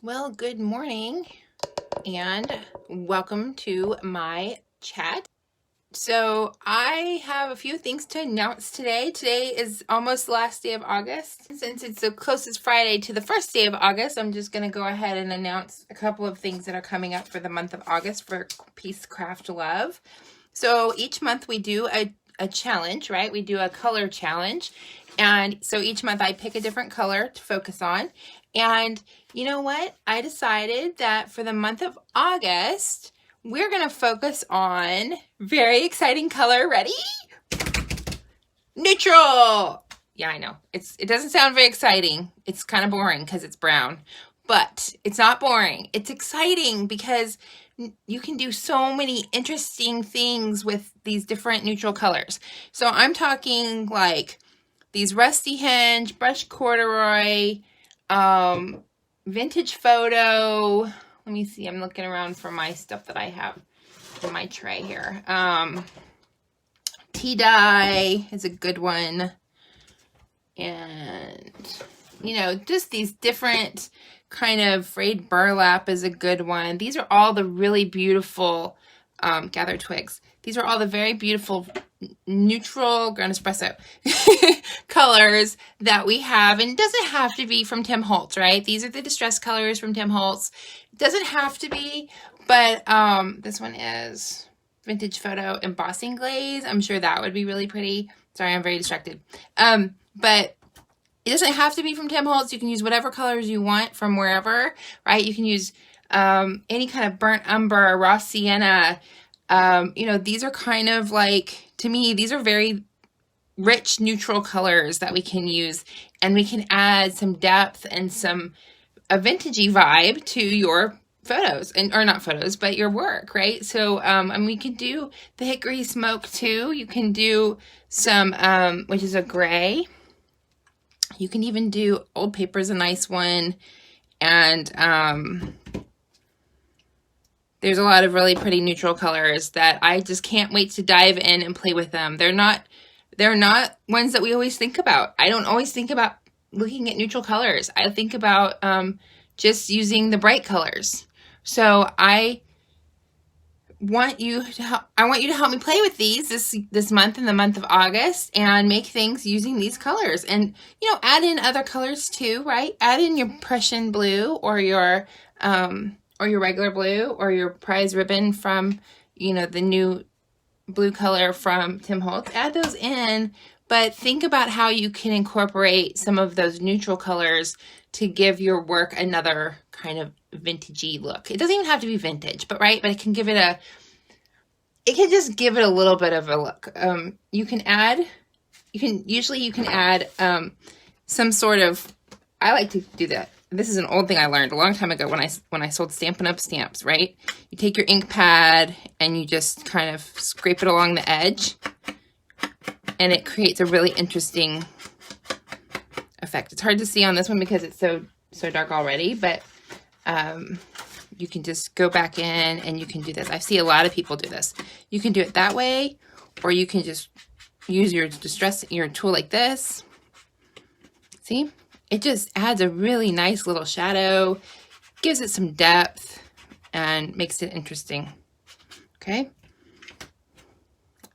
Well, good morning and welcome to my chat. So I have a few things to announce today. Today is almost the last day of August. Since it's the closest Friday to the first day of August, I'm just going to go ahead and announce a couple of things that are coming up for the month of August for Peace Craft Love. So each month we do a challenge, right? We do a color challenge. And so each month I pick a different color to focus on. And you know what? I decided that for the month of August, we're going to focus on very exciting color. Ready? Neutral. Yeah, I know. It doesn't sound very exciting. It's kind of boring because it's brown. But it's not boring. It's exciting because you can do so many interesting things with these different neutral colors. So I'm talking like these rusty hinge, brush corduroy, vintage photo. Let me see. I'm looking around for my stuff that I have in my tray here. Tea dye is a good one. And, you know, just these different kind of frayed burlap is a good one. These are all the really beautiful gathered twigs. These are all the very beautiful neutral ground espresso colors that we have. And it doesn't have to be from Tim Holtz, right? These are the distress colors from Tim Holtz. It doesn't have to be, but this one is vintage photo embossing glaze. I'm sure that would be really pretty. Sorry, I'm very distracted. But it doesn't have to be from Tim Holtz. You can use whatever colors you want from wherever, right? You can use any kind of burnt umber, raw sienna. You know, these are kind of like, to me, these are very rich neutral colors that we can use, and we can add some depth and a vintagey vibe to your photos, or not photos, but your work, right? So, and we can do the hickory smoke too. You can do some, which is a gray. You can even do old paper is a nice one. And, there's a lot of really pretty neutral colors that I just can't wait to dive in and play with them. They're not ones that we always think about. I don't always think about looking at neutral colors. I think about just using the bright colors. So I want you to help me play with these this month, in the month of August, and make things using these colors. And, you know, add in other colors too, right? Add in your Prussian blue or your regular blue, or your prize ribbon from, you know, the new blue color from Tim Holtz. Add those in, but think about how you can incorporate some of those neutral colors to give your work another kind of vintagey look. It doesn't even have to be vintage, but right, but it can just give it a little bit of a look. You can add some sort of, I like to do that. This is an old thing I learned a long time ago when I sold Stampin' Up! Stamps, right? You take your ink pad and you just kind of scrape it along the edge, and it creates a really interesting effect. It's hard to see on this one because it's so dark already, but you can just go back in and you can do this. I see a lot of people do this. You can do it that way, or you can just use your tool like this. See? It just adds a really nice little shadow, gives it some depth, and makes it interesting. Okay?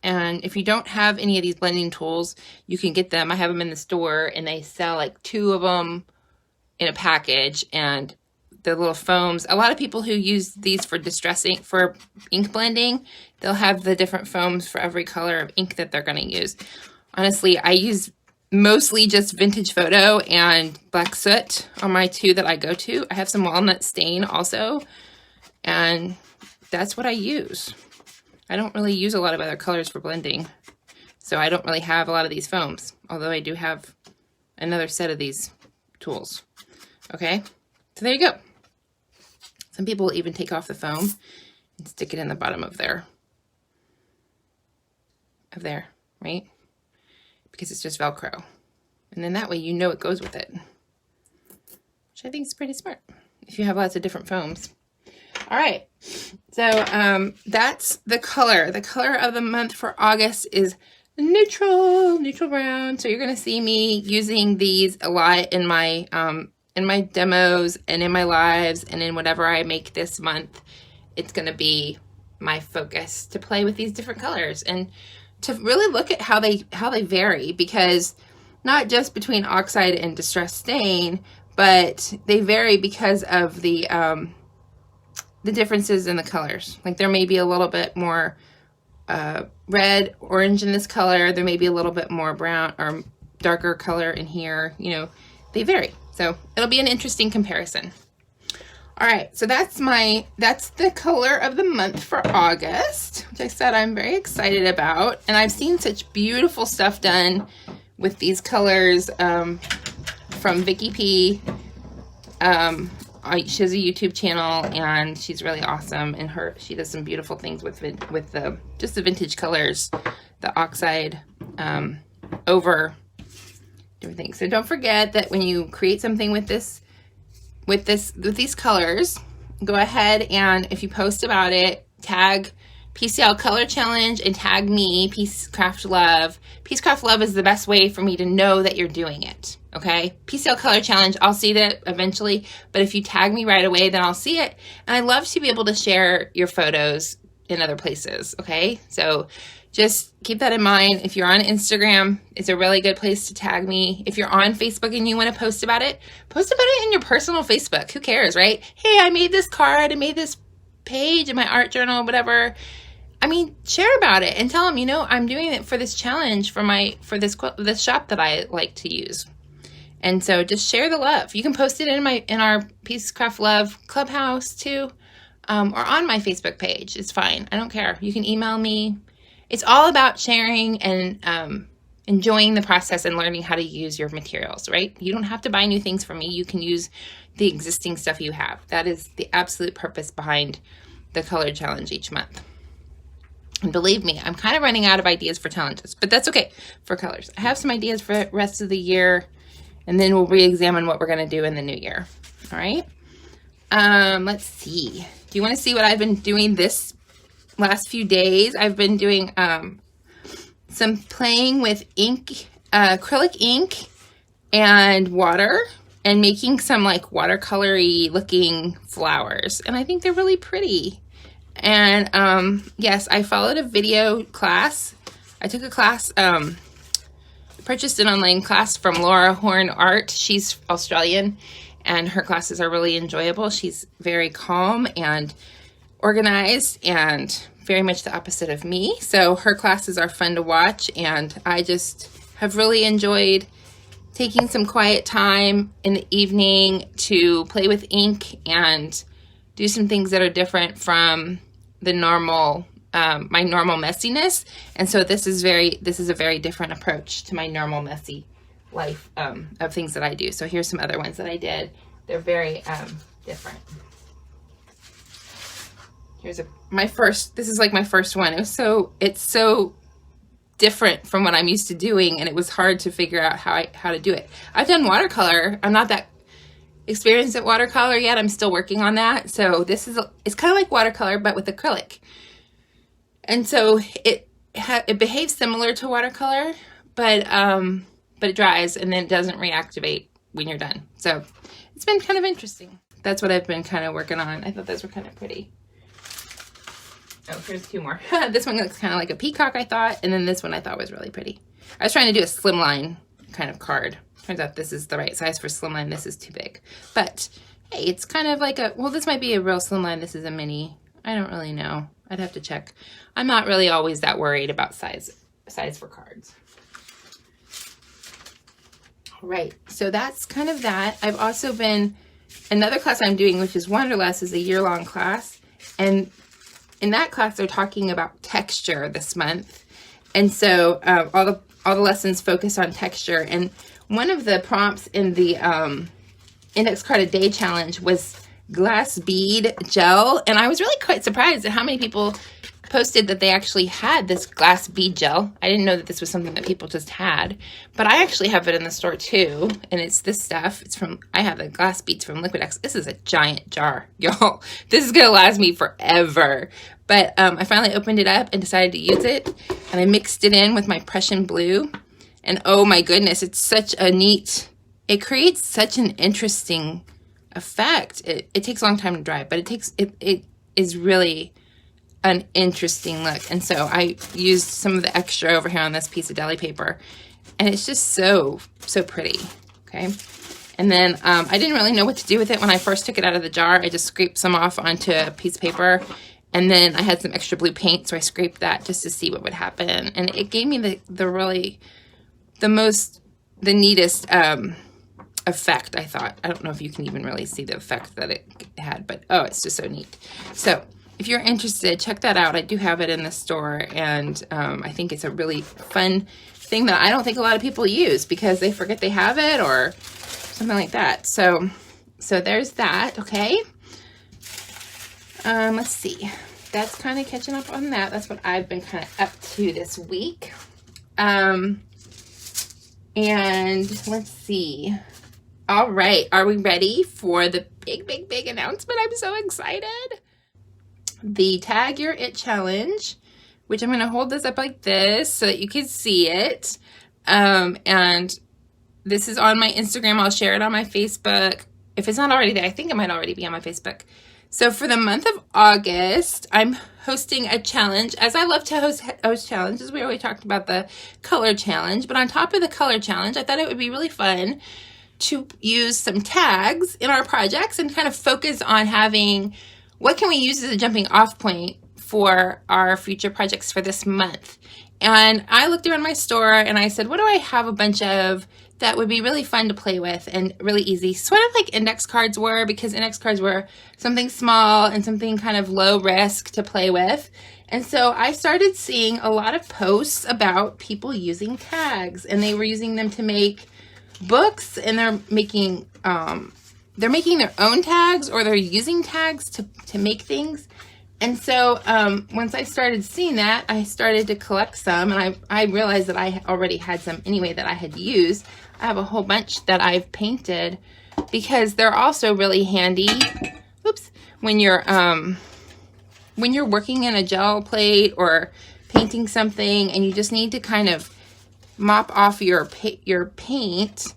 And if you don't have any of these blending tools, you can get them. I have them in the store, and they sell like 2 of them in a package, and the little foams. A lot of people who use these for ink blending, they'll have the different foams for every color of ink that they're going to use. Honestly, I use mostly just vintage photo and black soot on my 2 that I go to. I have some walnut stain also, and that's what I use. I don't really use a lot of other colors for blending, so I don't really have a lot of these foams, although I do have another set of these tools. Okay, so there you go. Some people will even take off the foam and stick it in the bottom of there, right? Because it's just Velcro. And then that way you know it goes with it, which I think is pretty smart if you have lots of different foams. All right, so that's the color. The color of the month for August is neutral brown. So you're going to see me using these a lot in my in my demos and in my lives and in whatever I make this month, it's going to be my focus to play with these different colors and to really look at how they vary, because not just between Oxide and Distress Stain, but they vary because of the differences in the colors. Like there may be a little bit more red, orange in this color. There may be a little bit more brown or darker color in here. You know, they vary. So it'll be an interesting comparison. All right, so that's the color of the month for August, which I said I'm very excited about. And I've seen such beautiful stuff done with these colors from Vicky P. She has a YouTube channel and she's really awesome, and she does some beautiful things with the vintage colors, the Oxide over everything. So don't forget that when you create something with these colors, go ahead and if you post about it, tag PCL Color Challenge and tag me, Peacecraft Love. Peacecraft Love is the best way for me to know that you're doing it, okay? PCL Color Challenge, I'll see that eventually, but if you tag me right away, then I'll see it. And I love to be able to share your photos in other places, okay? So just keep that in mind. If you're on Instagram, it's a really good place to tag me. If you're on Facebook and you want to post about it in your personal Facebook. Who cares, right? Hey, I made this card, I made this page in my art journal, whatever. I mean, share about it and tell them, you know, I'm doing it for this challenge for this shop that I like to use. And so just share the love. You can post it in our Peacecraft Love Clubhouse too, or on my Facebook page. It's fine. I don't care. You can email me. It's all about sharing and enjoying the process and learning how to use your materials, right? You don't have to buy new things from me. You can use the existing stuff you have. That is the absolute purpose behind the color challenge each month. And believe me, I'm kind of running out of ideas for challenges, but that's okay for colors. I have some ideas for the rest of the year, and then we'll re-examine what we're going to do in the new year. All right. Let's see. Do you want to see what I've been doing this last few days? I've been doing some playing with ink, acrylic ink and water, and making some like watercolory looking flowers. And I think they're really pretty. And yes, I followed a video class. I took a class, purchased an online class from Laura Horn Art. She's Australian and her classes are really enjoyable. She's very calm and organized and very much the opposite of me. So her classes are fun to watch, and I just have really enjoyed taking some quiet time in the evening to play with ink and do some things that are different from the normal, my normal messiness. And so this is a very different approach to my normal messy life of things that I do. So here's some other ones that I did. They're very different. Here's this is like my first one. It's so different from what I'm used to doing, and it was hard to figure out how to do it. I've done watercolor. I'm not that experienced at watercolor yet. I'm still working on that. So it's kind of like watercolor, but with acrylic. And so it behaves similar to watercolor, but it dries and then doesn't reactivate when you're done. So it's been kind of interesting. That's what I've been kind of working on. I thought those were kind of pretty. Oh, here's two more. This one looks kind of like a peacock, I thought. And then this one I thought was really pretty. I was trying to do a slimline kind of card. Turns out this is the right size for slimline. This is too big. But, hey, it's kind of like this might be a real slimline. This is a mini. I don't really know. I'd have to check. I'm not really always that worried about size for cards. All right, so that's kind of that. I've also another class I'm doing, which is Wonderlust, is a year-long class. And in that class, they're talking about texture this month. And so all the lessons focus on texture. And one of the prompts in the Index Card a Day Challenge was glass bead gel. And I was really quite surprised at how many people posted that they actually had this glass bead gel. I didn't know that this was something that people just had, but I actually have it in the store too. And it's this stuff. I have the glass beads from Liquitex. This is a giant jar, y'all. This is gonna last me forever. But I finally opened it up and decided to use it. And I mixed it in with my Prussian blue. And oh my goodness, it's such a neat, it creates such an interesting effect. It takes a long time to dry, but it is really an interesting look. And so I used some of the extra over here on this piece of deli paper, and it's just so pretty. Okay. And then I didn't really know what to do with it when I first took it out of the jar. I just scraped some off onto a piece of paper, and then I had some extra blue paint, so I scraped that just to see what would happen. And it gave me the neatest effect, I thought. I don't know if you can even really see the effect that it had, but oh, it's just so neat. So if you're interested, check that out. I do have it in the store, and I think it's a really fun thing that I don't think a lot of people use because they forget they have it or something like that. So there's that. Okay. Let's see. That's kind of catching up on that. That's what I've been kind of up to this week. And let's see. All right. Are we ready for the big announcement? I'm so excited. The Tag Your It Challenge, which I'm going to hold this up like this so that you can see it. And this is on my Instagram. I'll share it on my Facebook. If it's not already there, I think it might already be on my Facebook. So for the month of August, I'm hosting a challenge. As I love to host challenges, we already talked about the color challenge. But on top of the color challenge, I thought it would be really fun to use some tags in our projects and kind of focus on having what can we use as a jumping off point for our future projects for this month. And I looked around my store and I said, what do I have a bunch of that would be really fun to play with and really easy? Sort of like index cards were, because index cards were something small and something kind of low risk to play with. And so I started seeing a lot of posts about people using tags, and they were using them to make books, and they're making their own tags, or they're using tags to make things. And so once I started seeing that, I started to collect some, and I realized that I already had some anyway that I had used. I have a whole bunch that I've painted because they're also really handy. Oops, when you're working in a gel plate or painting something, and you just need to kind of mop off your paint.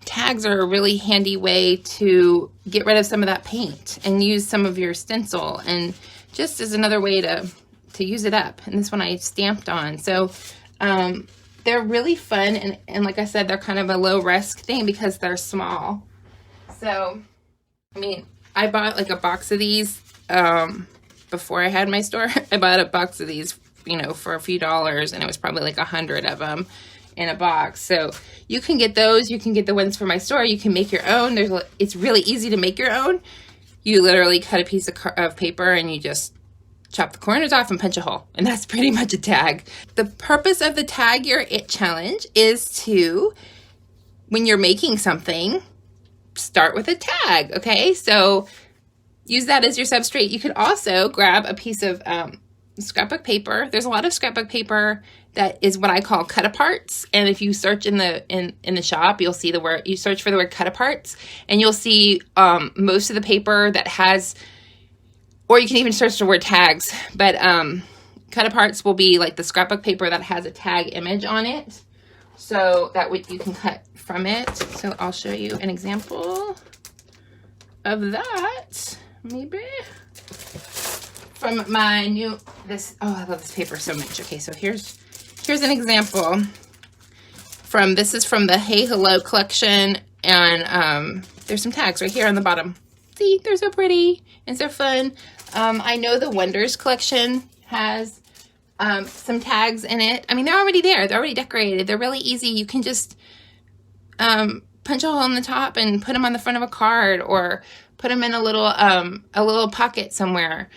Tags are a really handy way to get rid of some of that paint and use some of your stencil, and just as another way to use it up. And this one I stamped on. So they're really fun, and like I said, they're kind of a low risk thing because they're small. So, I mean, I bought like a box of these before I had my store. I bought a box of these, for a few dollars, and it was probably like 100 of them in a box. So you can get those. You can get the ones from my store. You can make your own. It's really easy to make your own. You literally cut a piece of paper and you just chop the corners off and punch a hole. And that's pretty much a tag. The purpose of the Tag Your It Challenge is to, when you're making something, start with a tag. Okay, so use that as your substrate. You could also grab a piece of scrapbook paper. There's a lot of scrapbook paper that is what I call cut-aparts. And if you search in the shop, you'll see you search for the word cut-aparts, and you'll see most of the paper that has, or you can even search the word tags, but cut-aparts will be like the scrapbook paper that has a tag image on it. So that you can cut from it. So I'll show you an example of that, maybe. From my oh, I love this paper so much. Okay, so here's an example this is from the Hey Hello collection, and there's some tags right here on the bottom. See, they're so pretty and so fun. I know the Wonders collection has some tags in it. I mean, they're already there. They're already decorated. They're really easy. You can just punch a hole in the top and put them on the front of a card, or put them in a little pocket somewhere.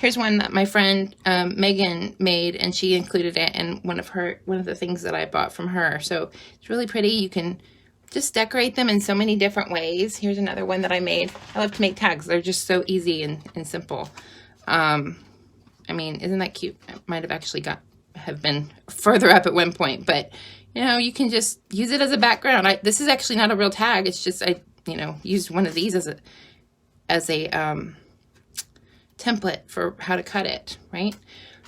Here's one that my friend Megan made, and she included it in one of the things that I bought from her. So it's really pretty. You can just decorate them in so many different ways. Here's another one that I made. I love to make tags. They're just so easy and simple. I mean, isn't that cute? I might have actually have been further up at one point, but you can just use it as a background. This is actually not a real tag. It's just I used one of these as a template for how to cut it, right?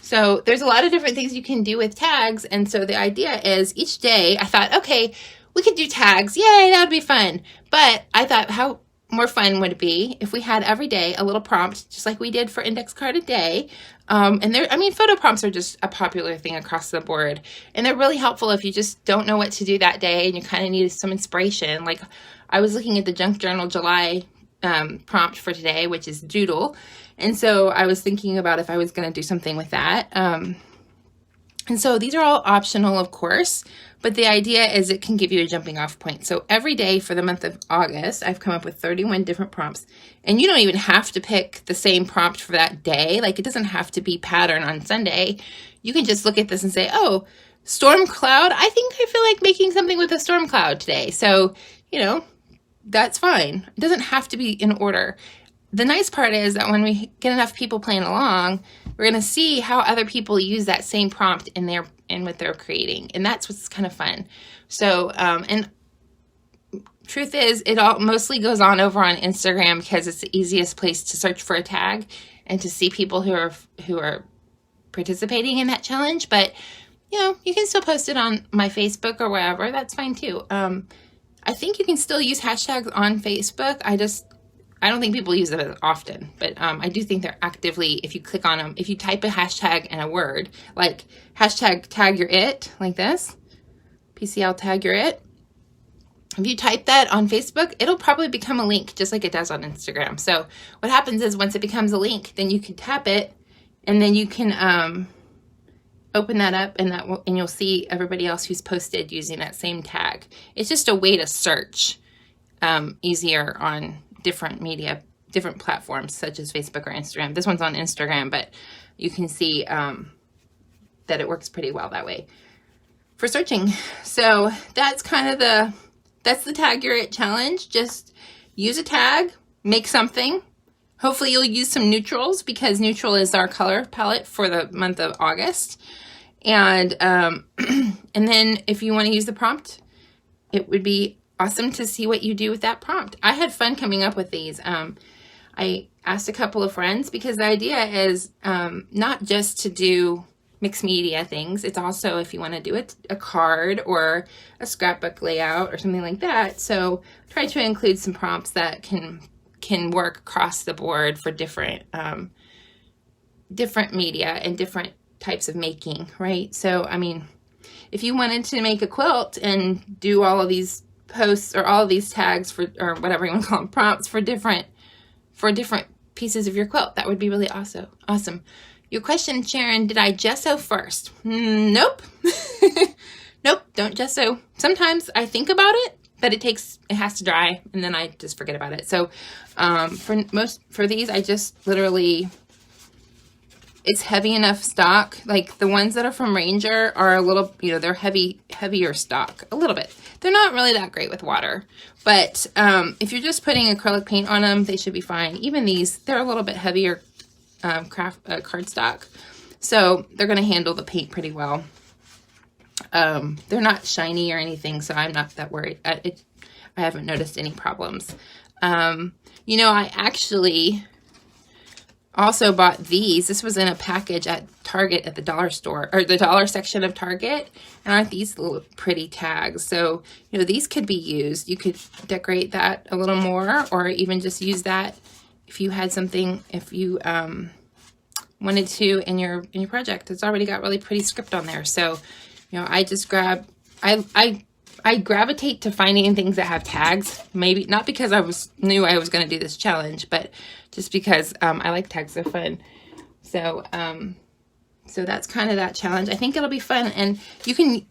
So there's a lot of different things you can do with tags. And so the idea is each day I thought, okay, we could do tags. Yay, that would be fun. But I thought, how more fun would it be if we had every day a little prompt, just like we did for Index Card a Day. And photo prompts are just a popular thing across the board. And they're really helpful if you just don't know what to do that day and you kind of need some inspiration. Like I was looking at the Junk Journal July prompt for today, which is doodle. And so I was thinking about if I was going to do something with that. And so these are all optional, of course, but the idea is it can give you a jumping off point. So every day for the month of August, I've come up with 31 different prompts. And you don't even have to pick the same prompt for that day. Like it doesn't have to be pattern on Sunday. You can just look at this and say, oh, storm cloud. I think I feel like making something with a storm cloud today. So, that's fine. It doesn't have to be in order. The nice part is that when we get enough people playing along, we're going to see how other people use that same prompt in what they're creating. And that's what's kind of fun. So, and truth is, it all mostly goes on over on Instagram because it's the easiest place to search for a tag and to see people who are participating in that challenge. But, you can still post it on my Facebook or wherever. That's fine too. I think you can still use hashtags on Facebook. I don't think people use them as often, but I do think they're actively, if you click on them, if you type a hashtag and a word, like hashtag tag your it, like this, PCL tag your it. If you type that on Facebook, it'll probably become a link just like it does on Instagram. So what happens is once it becomes a link, then you can tap it and then you can open that up and you'll see everybody else who's posted using that same tag. It's just a way to search easier on different media, different platforms such as Facebook or Instagram. This one's on Instagram, but you can see that it works pretty well that way for searching. So that's kind of that's the Tag Your It challenge. Just use a tag, make something. Hopefully you'll use some neutrals because neutral is our color palette for the month of August. And then if you want to use the prompt, it would be awesome to see what you do with that prompt. I had fun coming up with these. I asked a couple of friends because the idea is not just to do mixed media things. It's also if you want to do a card or a scrapbook layout or something like that. So try to include some prompts that can work across the board for different media and different types of making, right? So, if you wanted to make a quilt and do all of these posts or all of these tags or whatever you want to call them, prompts for different pieces of your quilt, that would be really awesome. Your question, Sharon, did I gesso first? Nope. Nope, don't gesso. Sometimes I think about it, but it has to dry and then I just forget about it. So for these, I just literally, it's heavy enough stock. Like the ones that are from Ranger are a little, they're heavier stock, a little bit. They're not really that great with water, but if you're just putting acrylic paint on them, they should be fine. Even these, they're a little bit heavier cardstock, so they're going to handle the paint pretty well. They're not shiny or anything, so I'm not that worried. I haven't noticed any problems. I actually also bought these. This was in a package at Target at the dollar store, or the dollar section of Target. And aren't these little pretty tags? So, these could be used. You could decorate that a little more, or even just use that if you had something, if you wanted to in your project. It's already got really pretty script on there. So, I just I gravitate to finding things that have tags, maybe not because I knew I was going to do this challenge, but just because I like tags, they're fun. So so that's kind of that challenge. I think it'll be fun, and you can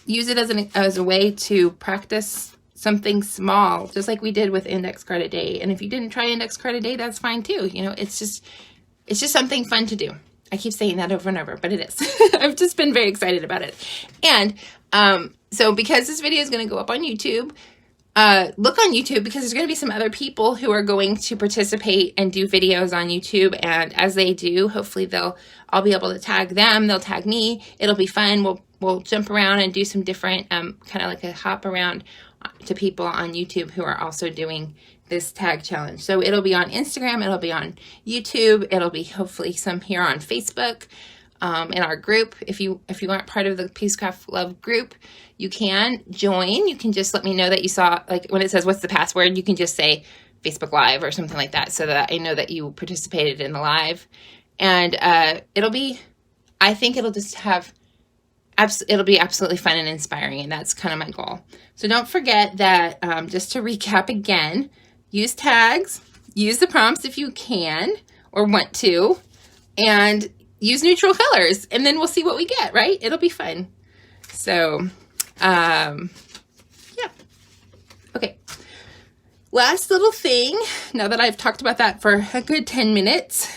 use it as a way to practice something small, just like we did with Index Card a Day. And if you didn't try Index Card a Day, that's fine too. It's just something fun to do. I keep saying that over and over, but it is. I've just been very excited about it. And so because this video is going to go up on YouTube, look on YouTube because there's going to be some other people who are going to participate and do videos on YouTube. And as they do, hopefully I'll be able to tag them. They'll tag me. It'll be fun. We'll jump around and do some different, kind of like a hop around to people on YouTube who are also doing this tag challenge. So it'll be on Instagram, it'll be on YouTube, it'll be hopefully some here on Facebook. in our group. If you aren't part of the Peacecraft Love group, you can join. You can just let me know that you saw, like when it says what's the password, you can just say Facebook Live or something like that so that I know that you participated in the live. And I think it'll just have, it'll be absolutely fun and inspiring, and that's kind of my goal. So don't forget that, just to recap again, use tags, use the prompts if you can or want to, and use neutral colors, and then we'll see what we get, right? It'll be fun. So, yeah. Okay. Last little thing, now that I've talked about that for a good 10 minutes,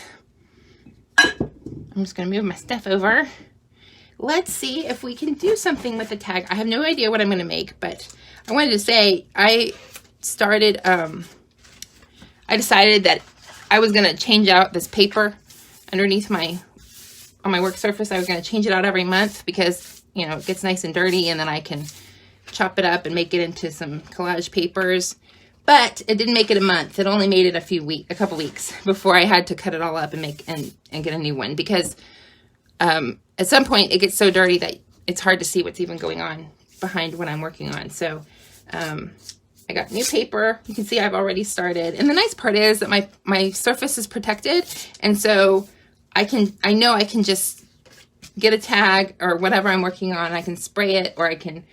I'm just going to move my stuff over. Let's see if we can do something with the tag. I have no idea what I'm going to make, but I wanted to say I decided that I was going to change out this paper underneath on my work surface. I was going to change it out every month because, you know, it gets nice and dirty, and then I can chop it up and make it into some collage papers. But it didn't make it a month. It only made it a couple weeks before I had to cut it all up and make and get a new one, because at some point it gets so dirty that it's hard to see what's even going on behind what I'm working on. So I got new paper. You can see I've already started. And the nice part is that my surface is protected, and so I know I can just get a tag or whatever I'm working on. I can spray it, or I can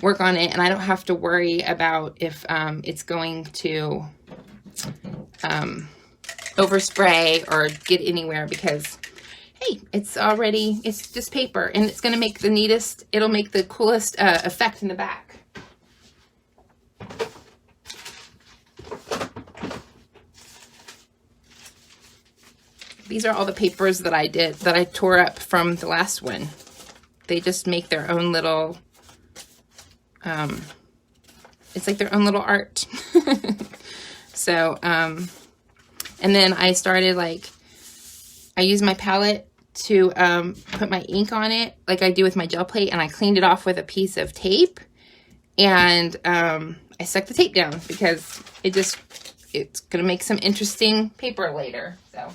work on it, and I don't have to worry about if it's going to overspray or get anywhere, because hey, it's just paper, and it's going to make it'll make the coolest effect in the back. These are all the papers that I tore up from the last one. They just make their own little, it's like their own little art. So, and then I started, I used my palette to put my ink on it like I do with my gel plate, and I cleaned it off with a piece of tape, and I stuck the tape down because it's going to make some interesting paper later. So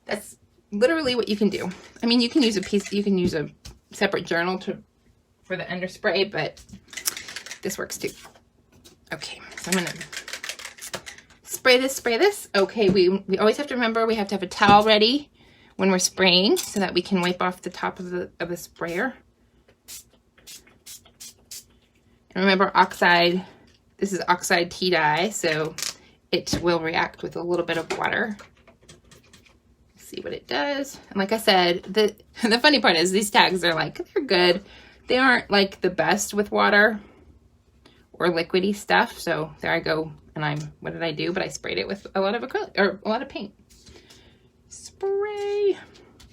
that's literally what you can do. I mean, you can use a separate journal for the underspray, but this works too. Okay, so I'm gonna spray this. Okay, we always have to remember we have to have a towel ready when we're spraying so that we can wipe off the top of the sprayer. And remember, this is oxide tea dye, so it will react with a little bit of water. See what it does. And like I said, the funny part is these tags are they're good. They aren't like the best with water or liquidy stuff. So there I go. And what did I do? But I sprayed it with a lot of acrylic, or a lot of paint. Spray.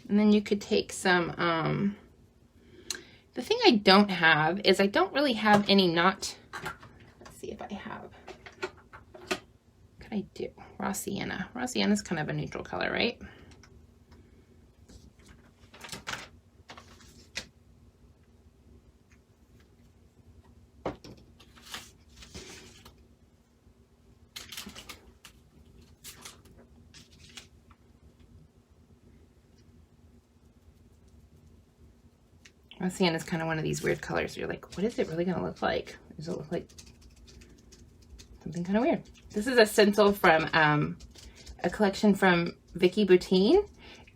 And then you could take some, the thing I don't have is I don't really have any let's see if I have, what could I do? Raw sienna. Raw sienna is kind of a neutral color, right? Raw sienna is kind of one of these weird colors. You're like, what is it really going to look like? Does it look like something kind of weird? This is a stencil from a collection from Vicki Boutin,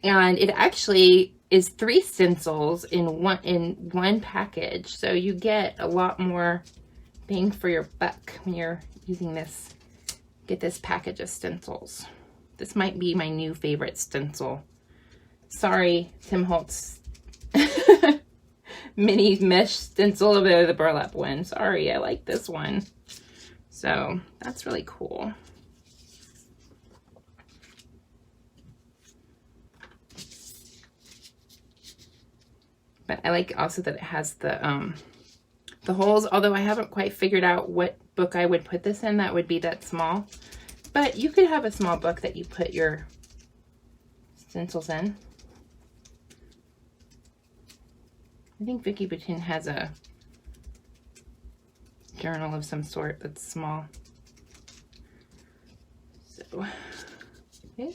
and it actually is 3 stencils in one package. So you get a lot more bang for your buck when you're using this. Get this package of stencils. This might be my new favorite stencil. Sorry, Tim Holtz. Mini mesh stencil over the burlap one. Sorry, I like this one. So that's really cool. But I like also that it has the holes, although I haven't quite figured out what book I would put this in that would be that small. But you could have a small book that you put your stencils in. I think Vicki Boutin has a journal of some sort that's small. So, okay,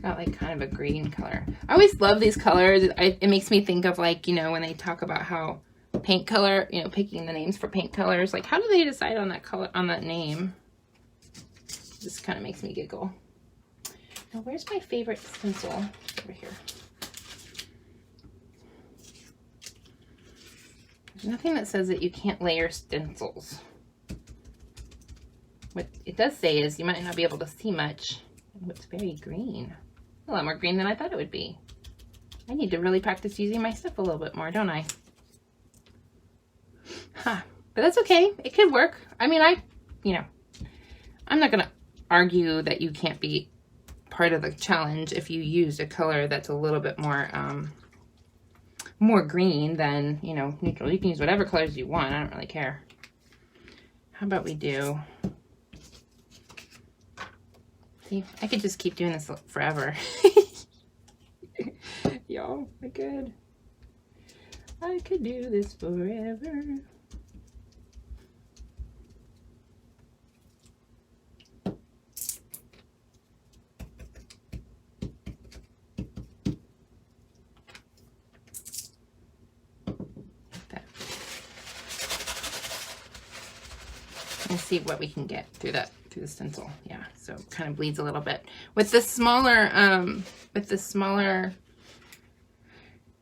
got like kind of a green color. I always love these colors. It makes me think of like, you know, when they talk about how paint color, you know, picking the names for paint colors. Like, how do they decide on that color, on that name? This kind of makes me giggle. Now, where's my favorite stencil? Over here. There's nothing that says that you can't layer stencils. What it does say is you might not be able to see much. Oh, it's very green. A lot more green than I thought it would be. I need to really practice using my stuff a little bit more, don't I? Huh. But that's okay. It could work. I mean, you know, I'm not going to argue that you can't be part of the challenge if you use a color that's a little bit more, more green than, you know, neutral. You can use whatever colors you want. I don't really care. How about we do... See, I could just keep doing this forever. Y'all, I could do this forever. Let's see what we can get through that, through the stencil. Yeah, so it kind of bleeds a little bit. With the smaller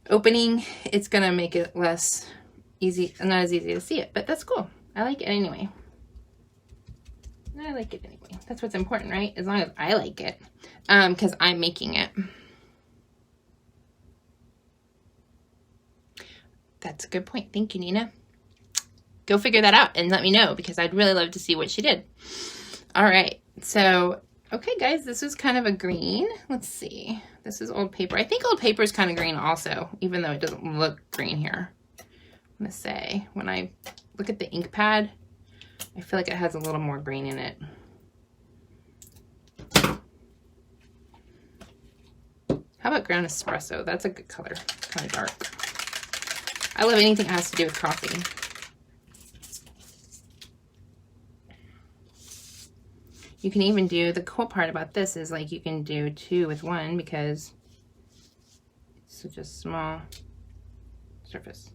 opening, it's gonna make it less easy, not as easy to see it, but that's cool. I like it anyway. I like it anyway. That's what's important, right? As long as I like it, because I'm making it. That's a good point. Thank you, Nina. Go figure that out and let me know, because I'd really love to see what she did. All right, so, okay guys, this is kind of a green. Let's see, this is old paper. I think old paper is kind of green also, even though it doesn't look green here. I'm gonna say, when I look at the ink pad, I feel like it has a little more green in it. How about ground espresso? That's a good color, kind of dark. I love anything that has to do with coffee. You can even do, the cool part about this is like you can do 2 with 1 because it's such a small surface.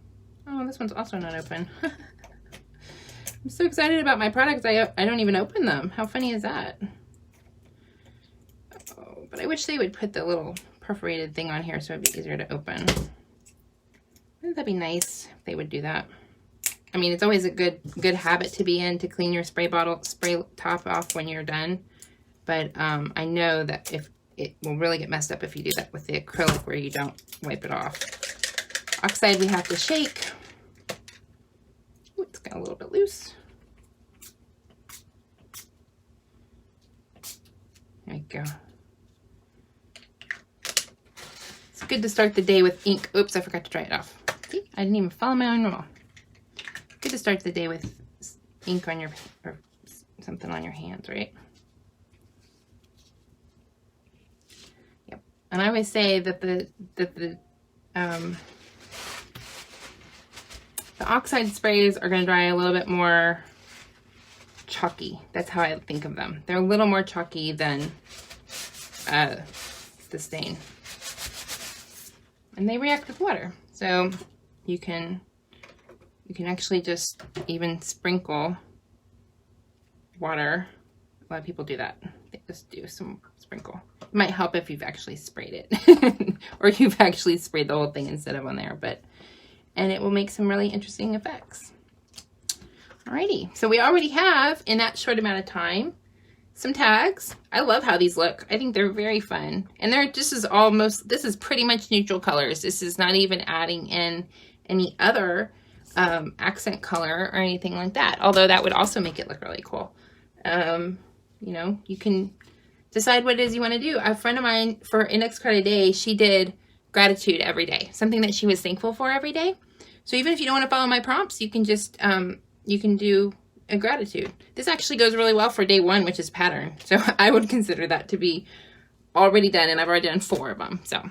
Oh, this one's also not open. I'm so excited about my products. I don't even open them. How funny is that? Oh, but I wish they would put the little perforated thing on here so it'd be easier to open. Wouldn't that be nice if they would do that? I mean, it's always a good habit to be in, to clean your spray top off when you're done. But I know that if it will really get messed up if you do that with the acrylic where you don't wipe it off. Oxide we have to shake. Ooh, it's got a little bit loose. There you go. It's good to start the day with ink. Oops, I forgot to dry it off. See, I didn't even follow my own rule. Good to start the day with ink on your, or something on your hands, right? Yep. And I always say that the oxide sprays are going to dry a little bit more chalky. That's how I think of them. They're a little more chalky than the stain. And they react with water. So you can actually just even sprinkle water. A lot of people do that. They just do some sprinkle. It might help if you've actually sprayed it or you've actually sprayed the whole thing instead of on there, and it will make some really interesting effects. Alrighty, so we already have, in that short amount of time, some tags. I love how these look. I think they're very fun. And this is pretty much neutral colors. This is not even adding in any other accent color or anything like that, although that would also make it look really cool. You know, you can decide what it is you want to do. A friend of mine, for Index Card a Day, she did gratitude every day, something that she was thankful for every day. So even if you don't want to follow my prompts, you can just you can do a gratitude. This actually goes really well for day 1, which is pattern, so I would consider that to be already done, and I've already done 4 of them. So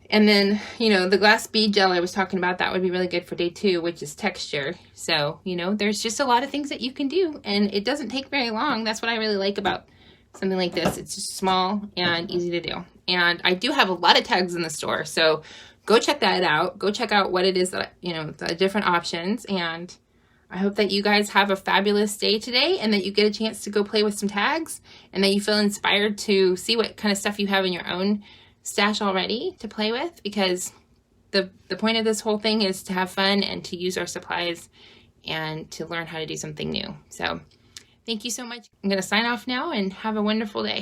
and then, you know, the glass bead gel I was talking about, that would be really good for day 2, which is texture. So, you know, there's just a lot of things that you can do, and it doesn't take very long. That's what I really like about something like this. It's just small and easy to do. And I do have a lot of tags in the store, so go check that out. Go check out what it is that, you know, the different options. And I hope that you guys have a fabulous day today and that you get a chance to go play with some tags and that you feel inspired to see what kind of stuff you have in your own stash already to play with, because the point of this whole thing is to have fun and to use our supplies and to learn how to do something new. So thank you so much. I'm going to sign off now and have a wonderful day.